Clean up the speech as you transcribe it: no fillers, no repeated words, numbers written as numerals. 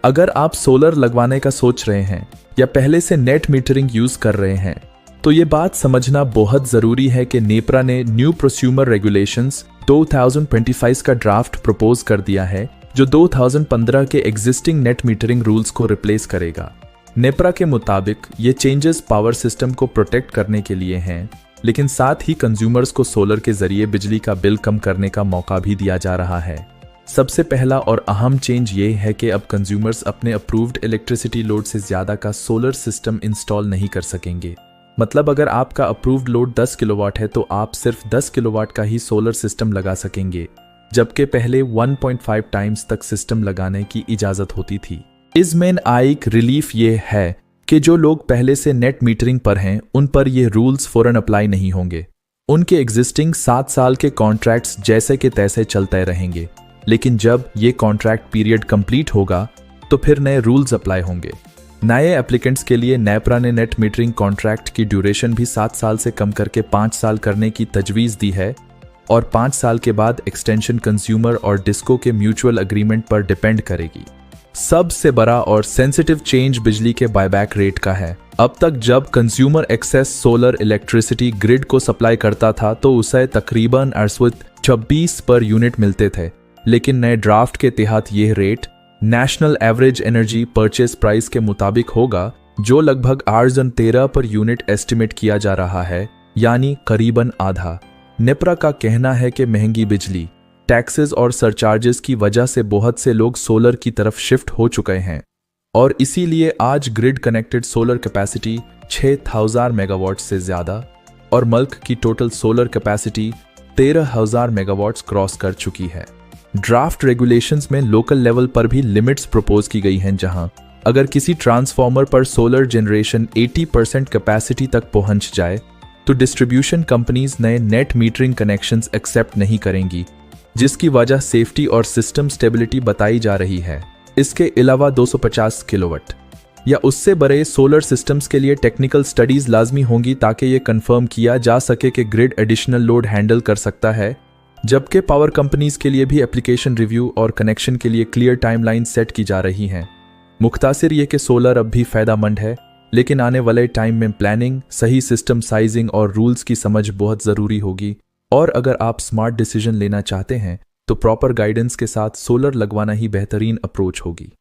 अगर आप सोलर लगवाने का सोच रहे हैं या पहले से नेट मीटरिंग यूज कर रहे हैं तो ये बात समझना बहुत जरूरी है कि नेपरा ने न्यू प्रोस्यूमर रेगुलेशंस 2025 का ड्राफ्ट प्रपोज कर दिया है जो 2015 के एग्जिस्टिंग नेट मीटरिंग रूल्स को रिप्लेस करेगा। नेपरा के मुताबिक ये चेंजेस पावर सिस्टम को प्रोटेक्ट करने के लिए हैं, लेकिन साथ ही कंज्यूमर्स को सोलर के जरिए बिजली का बिल कम करने का मौका भी दिया जा रहा है। सबसे पहला और अहम चेंज ये है कि अब कंज्यूमर्स अपने अप्रूव्ड इलेक्ट्रिसिटी लोड से ज्यादा का सोलर सिस्टम इंस्टॉल नहीं कर सकेंगे। मतलब अगर आपका अप्रूव्ड लोड 10 किलोवाट है तो आप सिर्फ 10 किलोवाट का ही सोलर सिस्टम लगा सकेंगे, जबकि पहले 1.5 टाइम्स तक सिस्टम लगाने की इजाजत होती थी। इसमें एक रिलीफ ये है कि जो लोग पहले से नेट मीटरिंग पर हैं उन पर ये रूल्स फौरन अप्लाई नहीं होंगे। उनके एग्जिस्टिंग 7 साल के कॉन्ट्रैक्ट्स जैसे के तैसे चलते रहेंगे, लेकिन जब ये कॉन्ट्रैक्ट पीरियड कंप्लीट होगा तो फिर नए रूल्स अप्लाई होंगे। नए एप्लीकेंट्स के लिए नेपरा ने नेट मीटरिंग कॉन्ट्रैक्ट की ड्यूरेशन भी 7 साल से कम करके 5 साल करने की तजवीज़ दी है और 5 साल के बाद एक्सटेंशन कंज्यूमर और डिस्को के म्यूचुअल एग्रीमेंट पर डिपेंड करेगी। सबसे बड़ा और सेंसिटिव चेंज बिजली के बायबैक रेट का है। अब तक जब consumer excess solar electricity grid को सप्लाई करता था तो उसे तकरीबन 26 पर यूनिट मिलते थे, लेकिन नए ड्राफ्ट के तहत यह rate national average energy purchase price के मुताबिक होगा, जो लगभग 813 पर यूनिट एस्टिमेट किया जा रहा है, यानी करीबन आधा। नेपरा का कहना है कि महंगी बिजली, टैक्सेस और सरचार्जेस की वजह से बहुत से लोग सोलर की तरफ शिफ्ट हो चुके हैं और इसीलिए आज grid connected solar capacity 6000 megawatt से ज्यादा और मुल्क की total solar capacity 13000 megawatts cross कर चुकी है। ड्राफ्ट रेगुलेशंस में लोकल लेवल पर भी लिमिट्स प्रपोज की गई हैं, जहां अगर किसी ट्रांसफार्मर पर सोलर जनरेशन 80% कैपेसिटी तक पहुंच जाए तो डिस्ट्रीब्यूशन कंपनीज नए नेट मीटरिंग कनेक्शंस एक्सेप्ट नहीं करेंगी, जिसकी वजह सेफ्टी और सिस्टम स्टेबिलिटी बताई जा रही है। इसके अलावा 250 किलोवाट या उससे बड़े सोलर सिस्टम्स के लिए टेक्निकल स्टडीज लाजमी होंगी ताकि ये कंफर्म किया जा सके कि ग्रिड एडिशनल लोड हैंडल कर सकता है, जबकि पावर कंपनीज के लिए भी एप्लीकेशन रिव्यू और कनेक्शन के लिए क्लियर टाइमलाइन सेट की जा रही हैं। मुख्तासिर ये कि सोलर अब भी फायदेमंद है, लेकिन आने वाले टाइम में प्लानिंग, सही सिस्टम साइजिंग और रूल्स की समझ बहुत ज़रूरी होगी। और अगर आप स्मार्ट डिसीजन लेना चाहते हैं तो प्रॉपर गाइडेंस के साथ सोलर लगवाना ही बेहतरीन अप्रोच होगी।